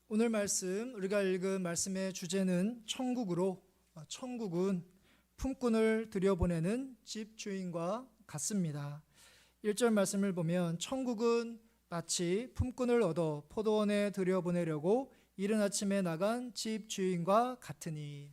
오늘 말씀 우리가 읽은 말씀의 주제는 천국으로 천국은 품꾼을 들여보내는 집주인과 같습니다. 1절 말씀을 보면 천국은 마치 품꾼을 얻어 포도원에 들여보내려고 이른 아침에 나간 집주인과 같으니,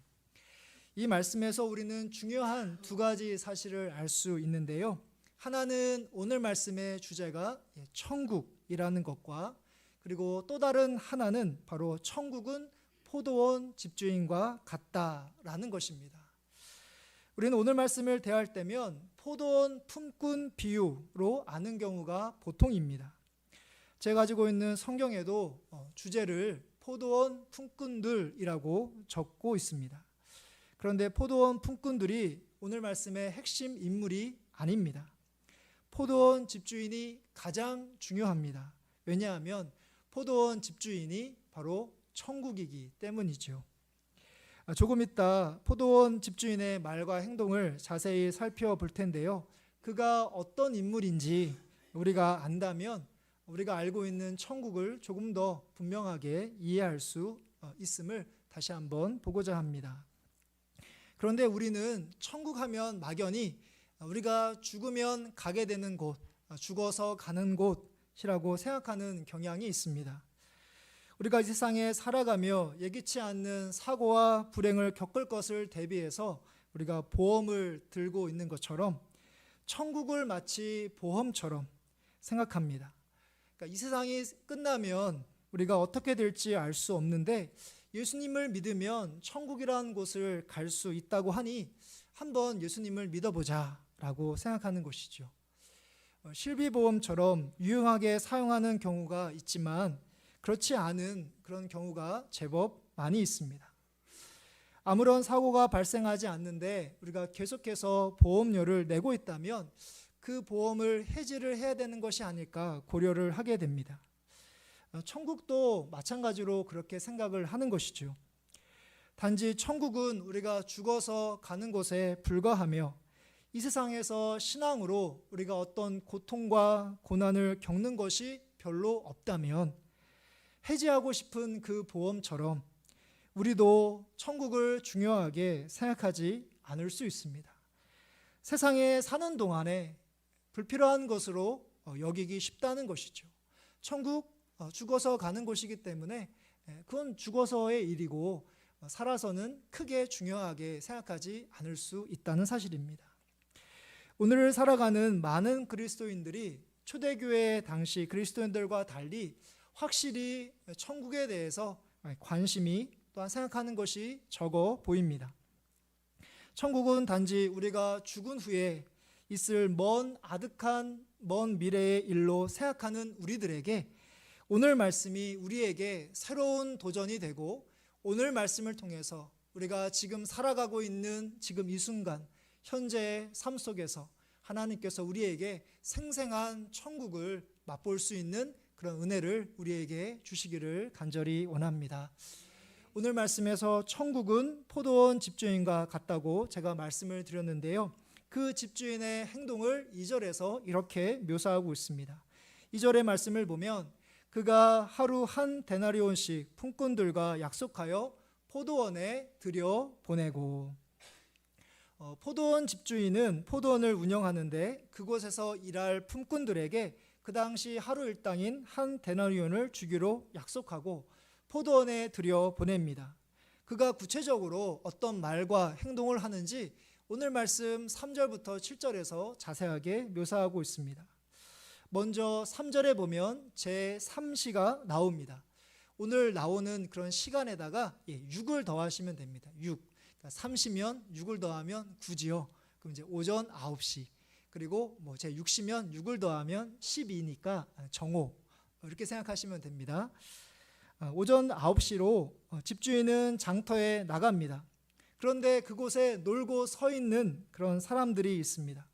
이 말씀에서 우리는 중요한 두 가지 사실을 알 수 있는데요. 하나는 오늘 말씀의 주제가 천국이라는 것과, 그리고 또 다른 하나는 바로 천국은 포도원 집주인과 같다라는 것입니다. 우리는 오늘 말씀을 대할 때면 포도원 품꾼 비유로 아는 경우가 보통입니다. 제가 가지고 있는 성경에도 주제를 포도원 품꾼들이라고 적고 있습니다. 그런데 포도원 품꾼들이 오늘 말씀의 핵심 인물이 아닙니다. 포도원 집주인이 가장 중요합니다. 왜냐하면 포도원 집주인이 바로 천국이기 때문이죠. 조금 이따 포도원 집주인의 말과 행동을 자세히 살펴볼 텐데요. 그가 어떤 인물인지 우리가 안다면 우리가 알고 있는 천국을 조금 더 분명하게 이해할 수 있음을 다시 한번 보고자 합니다. 그런데 우리는 천국 하면 막연히 우리가 죽으면 가게 되는 곳, 죽어서 가는 곳이라고 생각하는 경향이 있습니다. 우리가 이 세상에 살아가며 예기치 않는 사고와 불행을 겪을 것을 대비해서 우리가 보험을 들고 있는 것처럼 천국을 마치 보험처럼 생각합니다. 그러니까 이 세상이 끝나면 우리가 어떻게 될지 알 수 없는데 예수님을 믿으면 천국이라는 곳을 갈 수 있다고 하니 한번 예수님을 믿어보자 라고 생각하는 것이죠. 실비보험처럼 유용하게 사용하는 경우가 있지만 그렇지 않은 그런 경우가 제법 많이 있습니다. 아무런 사고가 발생하지 않는데 우리가 계속해서 보험료를 내고 있다면 그 보험을 해지를 해야 되는 것이 아닐까 고려를 하게 됩니다. 천국도 마찬가지로 그렇게 생각을 하는 것이죠. 단지 천국은 우리가 죽어서 가는 곳에 불과하며 이 세상에서 신앙으로 우리가 어떤 고통과 고난을 겪는 것이 별로 없다면 해지하고 싶은 그 보험처럼 우리도 천국을 중요하게 생각하지 않을 수 있습니다. 세상에 사는 동안에 불필요한 것으로 여기기 쉽다는 것이죠. 천국 죽어서 가는 곳이기 때문에 그건 죽어서의 일이고 살아서는 크게 중요하게 생각하지 않을 수 있다는 사실입니다. 오늘을 살아가는 많은 그리스도인들이 초대교회 당시 그리스도인들과 달리 확실히 천국에 대해서 관심이 또한 생각하는 것이 적어 보입니다. 천국은 단지 우리가 죽은 후에 있을 먼 아득한 먼 미래의 일로 생각하는 우리들에게 오늘 말씀이 우리에게 새로운 도전이 되고, 오늘 말씀을 통해서 우리가 지금 살아가고 있는 지금 이 순간 현재의 삶 속에서 하나님께서 우리에게 생생한 천국을 맛볼 수 있는 그런 은혜를 우리에게 주시기를 간절히 원합니다. 오늘 말씀에서 천국은 포도원 집주인과 같다고 제가 말씀을 드렸는데요. 그 집주인의 행동을 2절에서 이렇게 묘사하고 있습니다. 2절의 말씀을 보면 그가 하루 한 데나리온씩 품꾼들과 약속하여 포도원에 들여보내고, 포도원 집주인은 포도원을 운영하는데 그곳에서 일할 품꾼들에게 그 당시 하루 일당인 한 데나리온을 주기로 약속하고 포도원에 들여보냅니다. 그가 구체적으로 어떤 말과 행동을 하는지 오늘 말씀 3절부터 7절에서 자세하게 묘사하고 있습니다. 먼저 3절에 보면 제3시가 나옵니다. 오늘 나오는 그런 시간에다가 6을 더하시면 됩니다. 6. 그러니까 3시면 6을 더하면 9지요. 그럼 이제 오전 9시. 그리고 제6시면 6을 더하면 12니까 정오. 이렇게 생각하시면 됩니다. 오전 9시로 집주인은 장터에 나갑니다. 그런데 그곳에 놀고 서 있는 그런 사람들이 있습니다.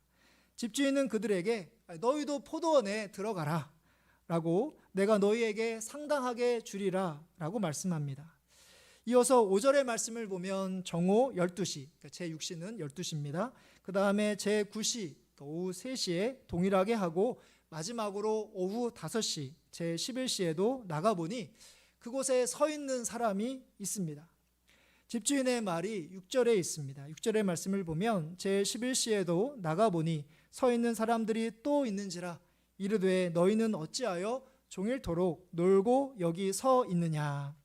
집주인은 그들에게 너희도 포도원에 들어가라 라고, 내가 너희에게 상당하게 주리라 라고 말씀합니다. 이어서 5절의 말씀을 보면 정오 12시, 그러니까 제6시는 12시입니다. 그 다음에 제9시, 오후 3시에 동일하게 하고 마지막으로 오후 5시, 제11시에도 나가보니 그곳에 서 있는 사람이 있습니다. 집주인의 말이 6절에 있습니다. 6절의 말씀을 보면 제11시에도 나가보니 서 있는 사람들이 또 있는지라 이르되 너희는 어찌하여 종일토록 놀고 여기 서 있느냐.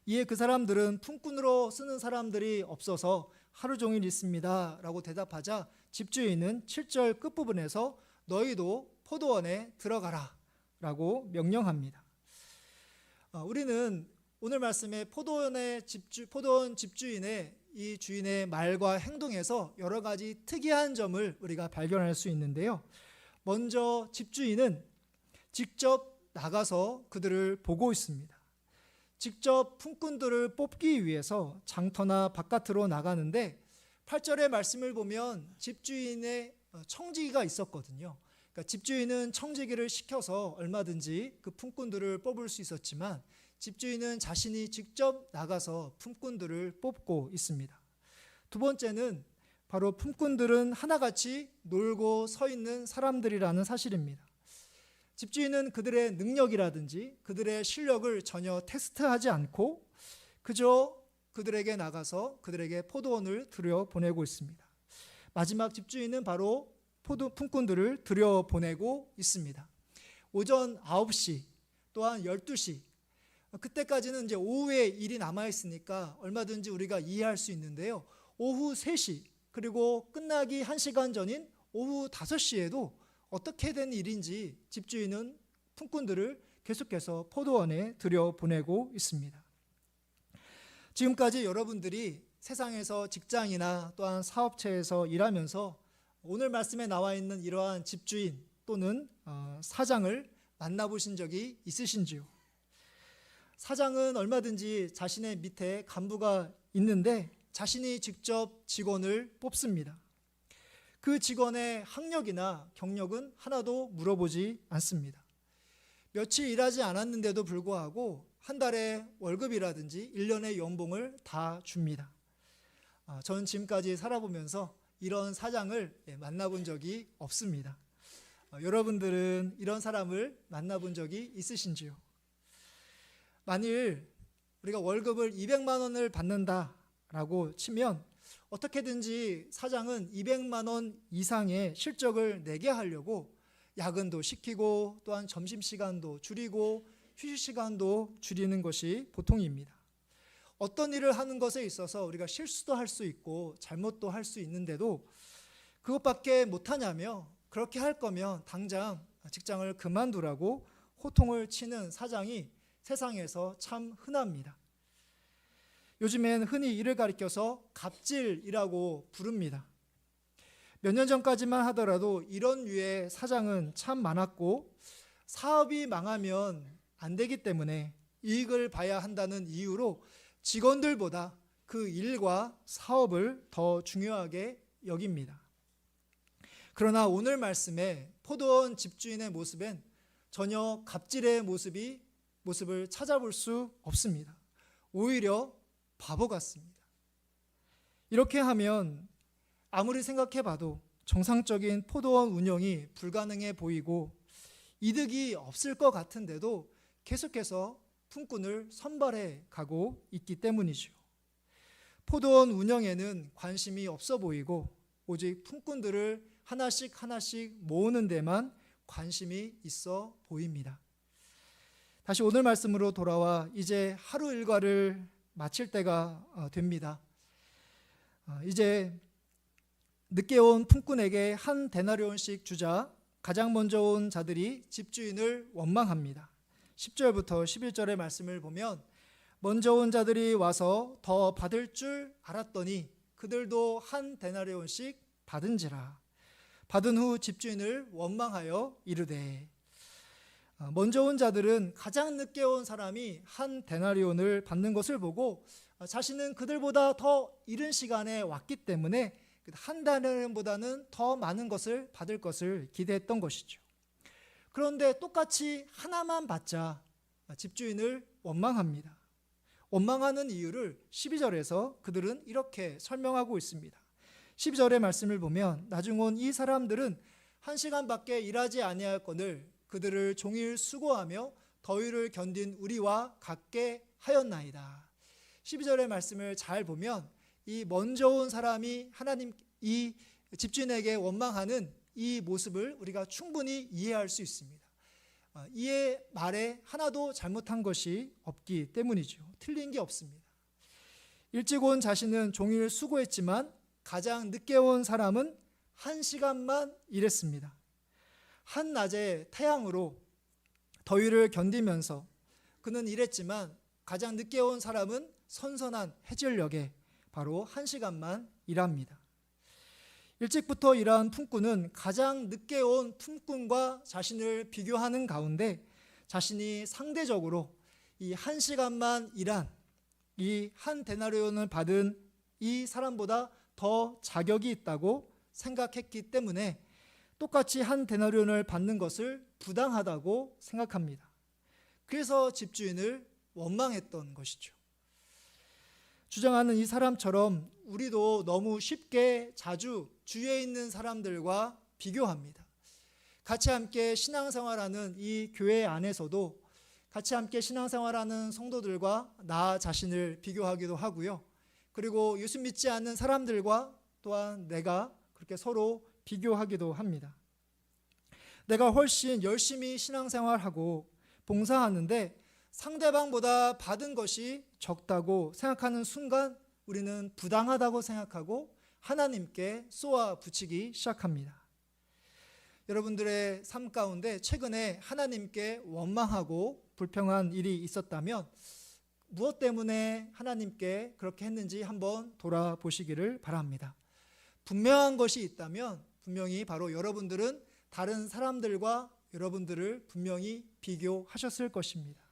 이에 그 사람들은 품꾼으로 쓰는 사람들이 없어서 하루 종일 있습니다 라고 대답하자 집주인은 7절 끝부분에서 너희도 포도원에 들어가라 라고 명령합니다. 우리는 오늘 말씀에 포도원 집주인의 이 주인의 말과 행동에서 여러 가지 특이한 점을 우리가 발견할 수 있는데요. 먼저 집주인은 직접 나가서 그들을 보고 있습니다. 직접 품꾼들을 뽑기 위해서 장터나 바깥으로 나가는데 8절의 말씀을 보면 집주인의 청지기가 있었거든요. 그러니까 집주인은 청지기를 시켜서 얼마든지 그 품꾼들을 뽑을 수 있었지만 집주인은 자신이 직접 나가서 품꾼들을 뽑고 있습니다. 두 번째는 바로 품꾼들은 하나같이 놀고 서 있는 사람들이라는 사실입니다. 집주인은 그들의 능력이라든지 그들의 실력을 전혀 테스트하지 않고 그저 그들에게 나가서 그들에게 포도원을 들여보내고 있습니다. 마지막 집주인은 바로 품꾼들을 들여보내고 있습니다. 오전 9시 또한 12시 그때까지는 이제 오후에 일이 남아있으니까 얼마든지 우리가 이해할 수 있는데요. 오후 3시 그리고 끝나기 1시간 전인 오후 5시에도 어떻게 된 일인지 집주인은 품꾼들을 계속해서 포도원에 들여보내고 있습니다. 지금까지 여러분들이 세상에서 직장이나 또한 사업체에서 일하면서 오늘 말씀에 나와 있는 이러한 집주인 또는 사장을 만나보신 적이 있으신지요? 사장은 얼마든지 자신의 밑에 간부가 있는데 자신이 직접 직원을 뽑습니다. 그 직원의 학력이나 경력은 하나도 물어보지 않습니다. 며칠 일하지 않았는데도 불구하고 한 달에 월급이라든지 1년의 연봉을 다 줍니다. 저는 지금까지 살아보면서 이런 사장을 만나본 적이 없습니다. 여러분들은 이런 사람을 만나본 적이 있으신지요? 만일 우리가 월급을 200만 원을 받는다라고 치면 어떻게든지 사장은 200만 원 이상의 실적을 내게 하려고 야근도 시키고 또한 점심시간도 줄이고 휴식시간도 줄이는 것이 보통입니다. 어떤 일을 하는 것에 있어서 우리가 실수도 할 수 있고 잘못도 할 수 있는데도 그것밖에 못하냐며 그렇게 할 거면 당장 직장을 그만두라고 호통을 치는 사장이 세상에서 참 흔합니다. 요즘엔 흔히 이를 가리켜서 갑질이라고 부릅니다. 몇 년 전까지만 하더라도 이런 류의 사장은 참 많았고 사업이 망하면 안 되기 때문에 이익을 봐야 한다는 이유로 직원들보다 그 일과 사업을 더 중요하게 여깁니다. 그러나 오늘 말씀에 포도원 집주인의 모습엔 전혀 갑질의 모습을 찾아볼 수 없습니다. 오히려 바보 같습니다. 이렇게 하면 아무리 생각해봐도 정상적인 포도원 운영이 불가능해 보이고 이득이 없을 것 같은데도 계속해서 품꾼을 선발해 가고 있기 때문이죠. 포도원 운영에는 관심이 없어 보이고 오직 품꾼들을 하나씩 모으는 데만 관심이 있어 보입니다. 다시 오늘 말씀으로 돌아와 이제 하루 일과를 마칠 때가 됩니다. 이제 늦게 온 품꾼에게 한 데나리온씩 주자 가장 먼저 온 자들이 집주인을 원망합니다. 10절부터 11절의 말씀을 보면 먼저 온 자들이 와서 더 받을 줄 알았더니 그들도 한 데나리온씩 받은지라. 받은 후 집주인을 원망하여 이르되. 먼저 온 자들은 가장 늦게 온 사람이 한 데나리온을 받는 것을 보고 자신은 그들보다 더 이른 시간에 왔기 때문에 한 데나리온보다는 더 많은 것을 받을 것을 기대했던 것이죠. 그런데 똑같이 하나만 받자 집주인을 원망합니다. 원망하는 이유를 12절에서 그들은 이렇게 설명하고 있습니다. 12절의 말씀을 보면 나중 온 이 사람들은 1시간밖에 일하지 아니하였거늘 그들을 종일 수고하며 더위를 견딘 우리와 같게 하였나이다. 12절의 말씀을 잘 보면 이 먼저 온 사람이 하나님 이 집주인에게 원망하는 이 모습을 우리가 충분히 이해할 수 있습니다. 이의 말에 하나도 잘못한 것이 없기 때문이죠. 틀린 게 없습니다. 일찍 온 자신은 종일 수고했지만 가장 늦게 온 사람은 1시간만 일했습니다. 한낮의 태양으로 더위를 견디면서 그는 일했지만 가장 늦게 온 사람은 선선한 해질녘에 바로 1시간만 일합니다. 일찍부터 일한 품꾼은 가장 늦게 온 품꾼과 자신을 비교하는 가운데 자신이 상대적으로 이 1시간만 일한 이 한 데나리온을 받은 이 사람보다 더 자격이 있다고 생각했기 때문에 똑같이 한 데나리온을 받는 것을 부당하다고 생각합니다. 그래서 집주인을 원망했던 것이죠. 주장하는 이 사람처럼 우리도 너무 쉽게 자주 주위에 있는 사람들과 비교합니다. 같이 함께 신앙생활하는 이 교회 안에서도 같이 함께 신앙생활하는 성도들과 나 자신을 비교하기도 하고요. 그리고 예수 믿지 않는 사람들과 또한 내가 그렇게 서로 비교하기도 합니다. 내가 훨씬 열심히 신앙생활하고 봉사하는데 상대방보다 받은 것이 적다고 생각하는 순간 우리는 부당하다고 생각하고 하나님께 쏘아 붙이기 시작합니다. 여러분들의 삶 가운데 최근에 하나님께 원망하고 불평한 일이 있었다면 무엇 때문에 하나님께 그렇게 했는지 한번 돌아보시기를 바랍니다. 분명한 것이 있다면 분명히 바로 여러분들은 다른 사람들과 여러분들을 분명히 비교하셨을 것입니다.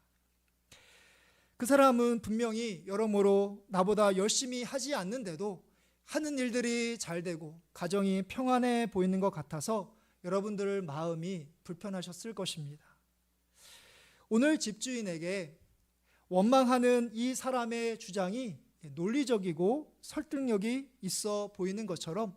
그 사람은 분명히 여러모로 나보다 열심히 하지 않는데도 하는 일들이 잘 되고 가정이 평안해 보이는 것 같아서 여러분들 마음이 불편하셨을 것입니다. 오늘 집주인에게 원망하는 이 사람의 주장이 논리적이고 설득력이 있어 보이는 것처럼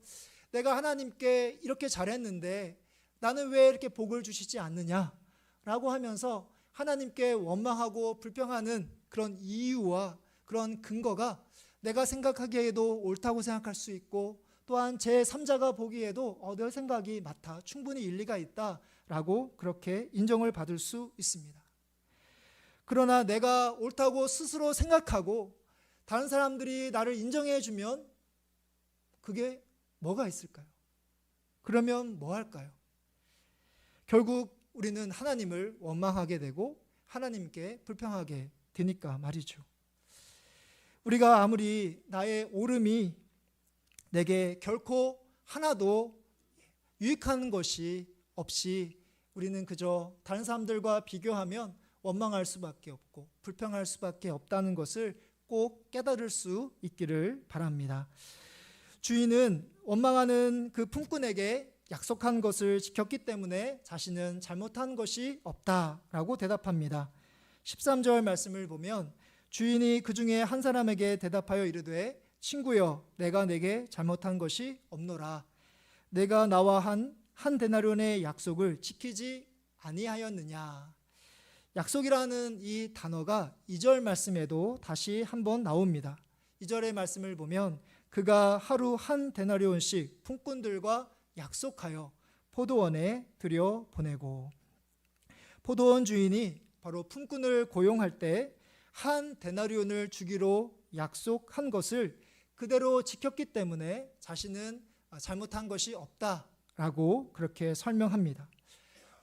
내가 하나님께 이렇게 잘했는데 나는 왜 이렇게 복을 주시지 않느냐라고 하면서 하나님께 원망하고 불평하는 그런 이유와 그런 근거가 내가 생각하기에도 옳다고 생각할 수 있고 또한 제3자가 보기에도 내 생각이 맞다, 충분히 일리가 있다라고 그렇게 인정을 받을 수 있습니다. 그러나 내가 옳다고 스스로 생각하고 다른 사람들이 나를 인정해 주면 그게 뭐가 있을까요? 그러면 뭐 할까요? 결국 우리는 하나님을 원망하게 되고 하나님께 불평하게 되니까 말이죠. 우리가 아무리 나의 옳음이 내게 결코 하나도 유익한 것이 없이 우리는 그저 다른 사람들과 비교하면 원망할 수밖에 없고 불평할 수밖에 없다는 것을 꼭 깨달을 수 있기를 바랍니다. 주인은 원망하는 그 품꾼에게 약속한 것을 지켰기 때문에 자신은 잘못한 것이 없다라고 대답합니다. 13절 말씀을 보면 주인이 그 중에 한 사람에게 대답하여 이르되 친구여 내가 내게 잘못한 것이 없노라. 내가 나와 한 데나리온의 약속을 지키지 아니하였느냐. 약속이라는 이 단어가 2절 말씀에도 다시 한번 나옵니다. 2절의 말씀을 보면 그가 하루 한 데나리온씩 품꾼들과 약속하여 포도원에 들여보내고, 포도원 주인이 바로 품꾼을 고용할 때 한 데나리온을 주기로 약속한 것을 그대로 지켰기 때문에 자신은 잘못한 것이 없다라고 그렇게 설명합니다.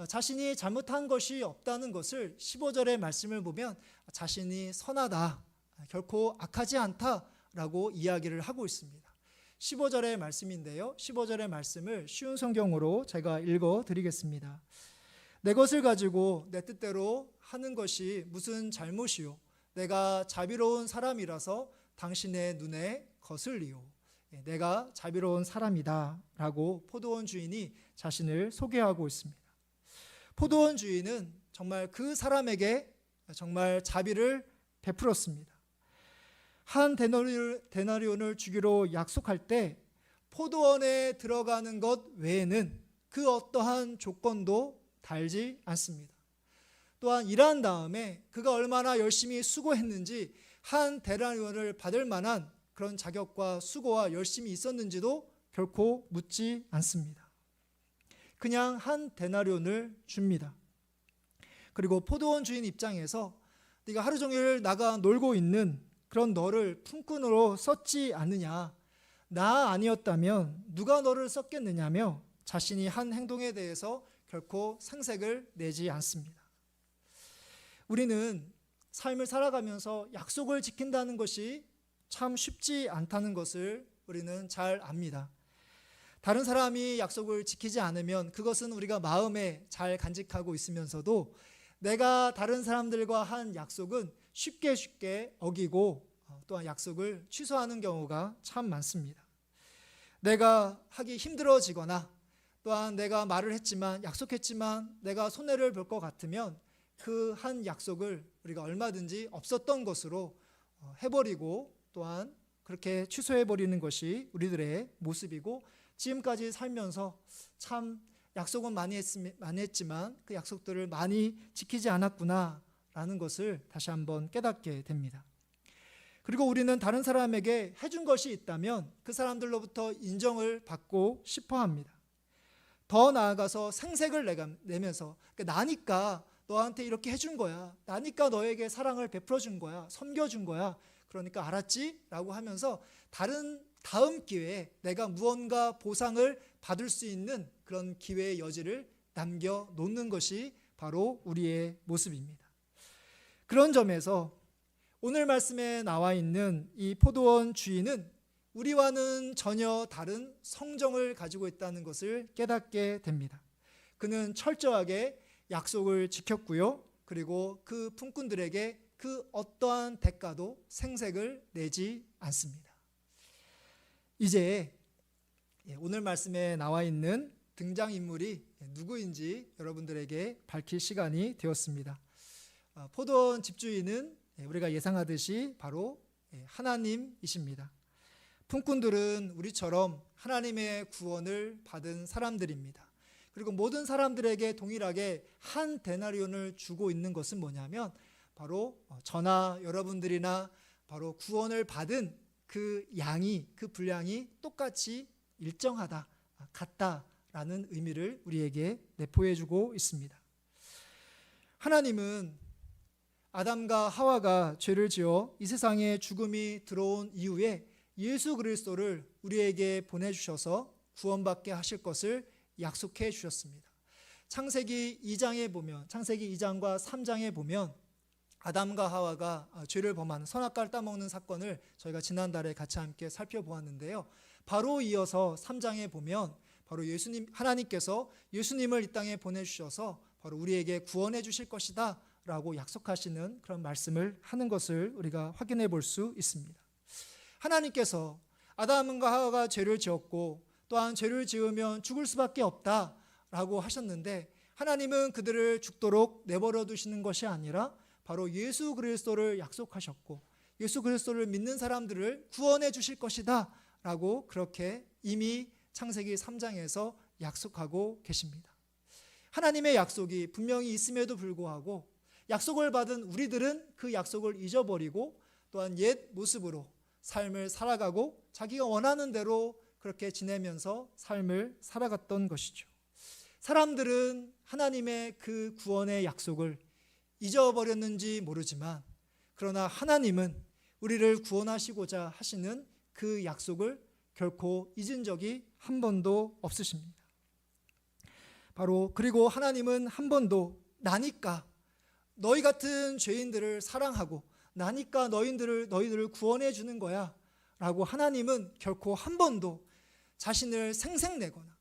자신이 잘못한 것이 없다는 것을 15절의 말씀을 보면 자신이 선하다, 결코 악하지 않다라고 이야기를 하고 있습니다. 15절의 말씀인데요. 15절의 말씀을 쉬운 성경으로 제가 읽어드리겠습니다. 내 것을 가지고 내 뜻대로 하는 것이 무슨 잘못이요? 내가 자비로운 사람이라서 당신의 눈에 거슬리요. 내가 자비로운 사람이다 라고 포도원 주인이 자신을 소개하고 있습니다. 포도원 주인은 정말 그 사람에게 정말 자비를 베풀었습니다. 한 데나리온을 주기로 약속할 때 포도원에 들어가는 것 외에는 그 어떠한 조건도 달지 않습니다. 또한 일한 다음에 그가 얼마나 열심히 수고했는지 한 데나리온을 받을 만한 그런 자격과 수고와 열심이 있었는지도 결코 묻지 않습니다. 그냥 한 데나리온을 줍니다. 그리고 포도원 주인 입장에서 네가 하루 종일 나가 놀고 있는 그런 너를 품꾼으로 썼지 않느냐, 나 아니었다면 누가 너를 썼겠느냐며 자신이 한 행동에 대해서 결코 상색을 내지 않습니다. 우리는 삶을 살아가면서 약속을 지킨다는 것이 참 쉽지 않다는 것을 우리는 잘 압니다. 다른 사람이 약속을 지키지 않으면 그것은 우리가 마음에 잘 간직하고 있으면서도 내가 다른 사람들과 한 약속은 쉽게 어기고 또한 약속을 취소하는 경우가 참 많습니다. 내가 하기 힘들어지거나 또한 내가 말을 했지만 약속했지만 내가 손해를 볼 것 같으면 그 한 약속을 우리가 얼마든지 없었던 것으로 해버리고 또한 그렇게 취소해버리는 것이 우리들의 모습이고 지금까지 살면서 참 약속은 많이 했지만 그 약속들을 많이 지키지 않았구나라는 것을 다시 한번 깨닫게 됩니다. 그리고 우리는 다른 사람에게 해준 것이 있다면 그 사람들로부터 인정을 받고 싶어 합니다. 더 나아가서 생색을 내면서 나니까 너한테 이렇게 해준 거야, 나니까 너에게 사랑을 베풀어 준 거야, 섬겨준 거야, 그러니까 알았지? 라고 하면서 다음 기회에 내가 무언가 보상을 받을 수 있는 그런 기회의 여지를 남겨놓는 것이 바로 우리의 모습입니다. 그런 점에서 오늘 말씀에 나와 있는 이 포도원 주인은 우리와는 전혀 다른 성정을 가지고 있다는 것을 깨닫게 됩니다. 그는 철저하게 약속을 지켰고요. 그리고 그 품꾼들에게 그 어떠한 대가도 생색을 내지 않습니다. 이제 오늘 말씀에 나와 있는 등장인물이 누구인지 여러분들에게 밝힐 시간이 되었습니다. 포도원 집주인은 우리가 예상하듯이 바로 하나님이십니다. 품꾼들은 우리처럼 하나님의 구원을 받은 사람들입니다. 그리고 모든 사람들에게 동일하게 한 데나리온을 주고 있는 것은 뭐냐면 바로 저나 여러분들이나 바로 구원을 받은 그 양이, 그 분량이 똑같이 일정하다, 같다라는 의미를 우리에게 내포해 주고 있습니다. 하나님은 아담과 하와가 죄를 지어 이 세상에 죽음이 들어온 이후에 예수 그리스도를 우리에게 보내주셔서 구원받게 하실 것을 약속해 주셨습니다. 창세기 2장과 3장에 보면 아담과 하와가 죄를 범하는 선악과를 따먹는 사건을 저희가 지난달에 같이 함께 살펴보았는데요. 바로 이어서 3장에 보면 바로 하나님께서 예수님을 이 땅에 보내주셔서 바로 우리에게 구원해 주실 것이다 라고 약속하시는 그런 말씀을 하는 것을 우리가 확인해 볼 수 있습니다. 하나님께서 아담과 하와가 죄를 지었고 또한 죄를 지으면 죽을 수밖에 없다라고 하셨는데 하나님은 그들을 죽도록 내버려 두시는 것이 아니라 바로 예수 그리스도를 약속하셨고 예수 그리스도를 믿는 사람들을 구원해 주실 것이다 라고 그렇게 이미 창세기 3장에서 약속하고 계십니다. 하나님의 약속이 분명히 있음에도 불구하고 약속을 받은 우리들은 그 약속을 잊어버리고 또한 옛 모습으로 삶을 살아가고 자기가 원하는 대로 그렇게 지내면서 삶을 살아갔던 것이죠. 사람들은 하나님의 그 구원의 약속을 잊어버렸는지 모르지만 그러나 하나님은 우리를 구원하시고자 하시는 그 약속을 결코 잊은 적이 한 번도 없으십니다. 그리고 하나님은 한 번도 나니까 너희 같은 죄인들을 사랑하고 나니까 너희들을 구원해 주는 거야 라고 하나님은 결코 한 번도 자신을 생색내거나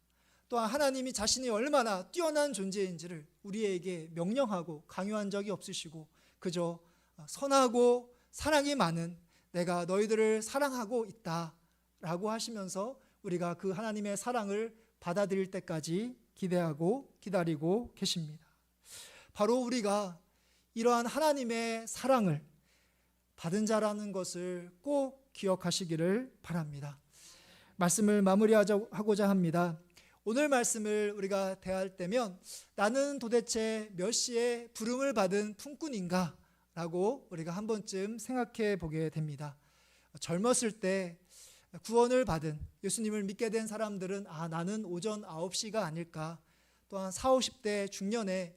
또한 하나님이 자신이 얼마나 뛰어난 존재인지를 우리에게 명령하고 강요한 적이 없으시고 그저 선하고 사랑이 많은 내가 너희들을 사랑하고 있다 라고 하시면서 우리가 그 하나님의 사랑을 받아들일 때까지 기대하고 기다리고 계십니다. 바로 우리가 이러한 하나님의 사랑을 받은 자라는 것을 꼭 기억하시기를 바랍니다. 말씀을 마무리하고자 합니다. 오늘 말씀을 우리가 대할 때면 나는 도대체 몇 시에 부름을 받은 품꾼인가? 라고 우리가 한 번쯤 생각해 보게 됩니다. 젊었을 때 구원을 받은 예수님을 믿게 된 사람들은 나는 오전 9시가 아닐까. 또한 40, 50대 중년에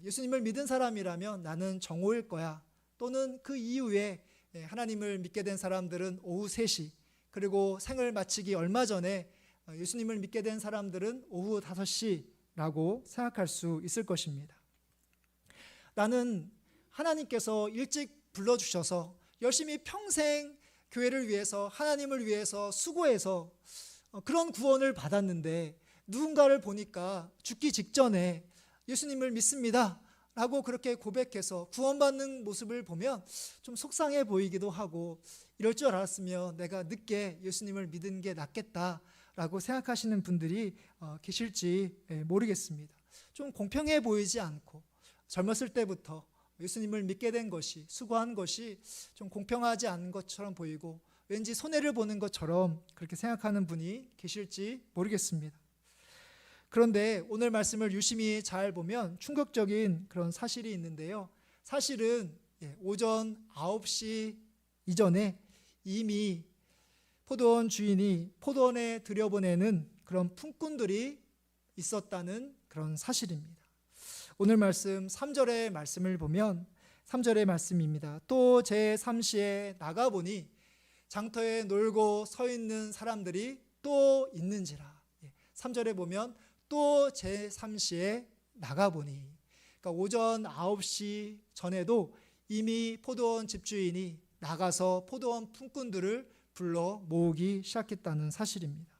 예수님을 믿은 사람이라면 나는 정오일 거야. 또는 그 이후에 하나님을 믿게 된 사람들은 오후 3시, 그리고 생을 마치기 얼마 전에 예수님을 믿게 된 사람들은 오후 5시라고 생각할 수 있을 것입니다. 나는 하나님께서 일찍 불러주셔서 열심히 평생 교회를 위해서, 하나님을 위해서 수고해서 그런 구원을 받았는데, 누군가를 보니까 죽기 직전에 예수님을 믿습니다 라고 그렇게 고백해서 구원받는 모습을 보면 좀 속상해 보이기도 하고, 이럴 줄 알았으면 내가 늦게 예수님을 믿은 게 낫겠다라고 생각하시는 분들이 계실지 모르겠습니다. 좀 공평해 보이지 않고, 젊었을 때부터 예수님을 믿게 된 것이, 수고한 것이 좀 공평하지 않은 것처럼 보이고, 왠지 손해를 보는 것처럼 그렇게 생각하는 분이 계실지 모르겠습니다. 그런데 오늘 말씀을 유심히 잘 보면 충격적인 그런 사실이 있는데요. 사실은 오전 9시 이전에 이미 포도원 주인이 포도원에 들여보내는 그런 품꾼들이 있었다는 그런 사실입니다. 오늘 말씀 3절의 말씀을 보면 3절의 말씀입니다. 또 제3시에 나가보니 장터에 놀고 서 있는 사람들이 또 있는지라. 3절에 보면 또 제3시에 나가보니, 그러니까 오전 9시 전에도 이미 포도원 집주인이 나가서 포도원 품꾼들을 불러 모으기 시작했다는 사실입니다.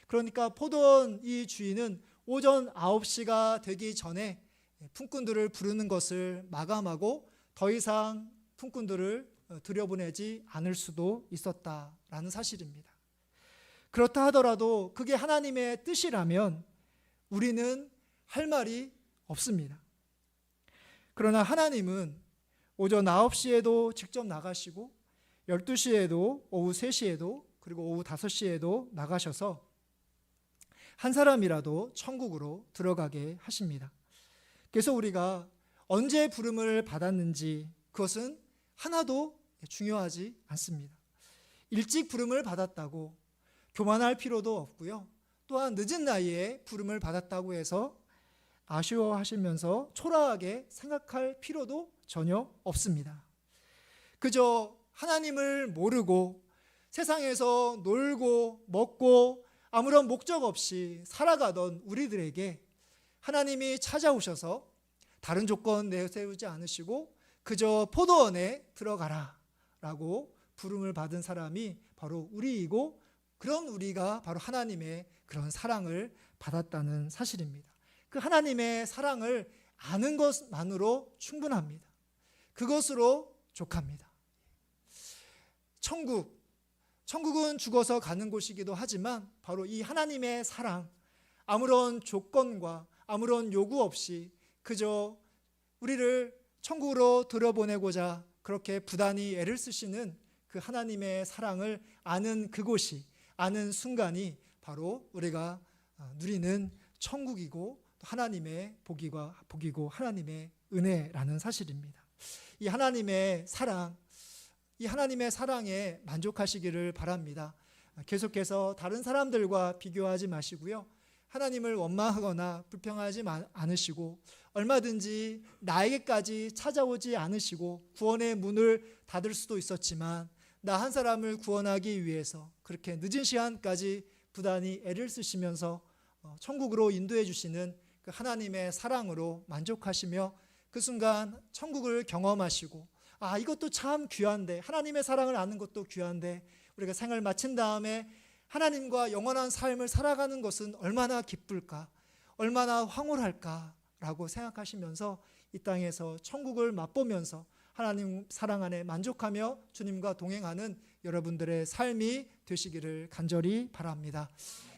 그러니까 포도원 이 주인은 오전 9시가 되기 전에 품꾼들을 부르는 것을 마감하고 더 이상 품꾼들을 들여보내지 않을 수도 있었다라는 사실입니다. 그렇다 하더라도 그게 하나님의 뜻이라면 우리는 할 말이 없습니다. 그러나 하나님은 오전 9시에도 직접 나가시고 12시에도 오후 3시에도 그리고 오후 5시에도 나가셔서 한 사람이라도 천국으로 들어가게 하십니다. 그래서 우리가 언제 부름을 받았는지 그것은 하나도 중요하지 않습니다. 일찍 부름을 받았다고 교만할 필요도 없고요. 또한 늦은 나이에 부름을 받았다고 해서 아쉬워하시면서 초라하게 생각할 필요도 전혀 없습니다. 그저 하나님을 모르고 세상에서 놀고 먹고 아무런 목적 없이 살아가던 우리들에게 하나님이 찾아오셔서 다른 조건 내세우지 않으시고 그저 포도원에 들어가라 라고 부름을 받은 사람이 바로 우리이고, 그런 우리가 바로 하나님의 그런 사랑을 받았다는 사실입니다. 그 하나님의 사랑을 아는 것만으로 충분합니다. 그것으로 족합니다. 천국은 죽어서 가는 곳이기도 하지만 바로 이 하나님의 사랑, 아무런 조건과 아무런 요구 없이 그저 우리를 천국으로 들어보내고자 그렇게 부단히 애를 쓰시는 그 하나님의 사랑을 아는 그곳이, 아는 순간이 바로 우리가 누리는 천국이고 하나님의 복이고 하나님의 은혜라는 사실입니다. 이 하나님의 사랑, 이 하나님의 사랑에 만족하시기를 바랍니다. 계속해서 다른 사람들과 비교하지 마시고요. 하나님을 원망하거나 불평하지 않으시고, 얼마든지 나에게까지 찾아오지 않으시고 구원의 문을 닫을 수도 있었지만 나 한 사람을 구원하기 위해서 그렇게 늦은 시간까지 부단히 애를 쓰시면서 천국으로 인도해 주시는 그 하나님의 사랑으로 만족하시며 그 순간 천국을 경험하시고, 이것도 참 귀한데, 하나님의 사랑을 아는 것도 귀한데 우리가 생을 마친 다음에 하나님과 영원한 삶을 살아가는 것은 얼마나 기쁠까, 얼마나 황홀할까라고 생각하시면서 이 땅에서 천국을 맛보면서 하나님 사랑 안에 만족하며 주님과 동행하는 여러분들의 삶이 되시기를 간절히 바랍니다.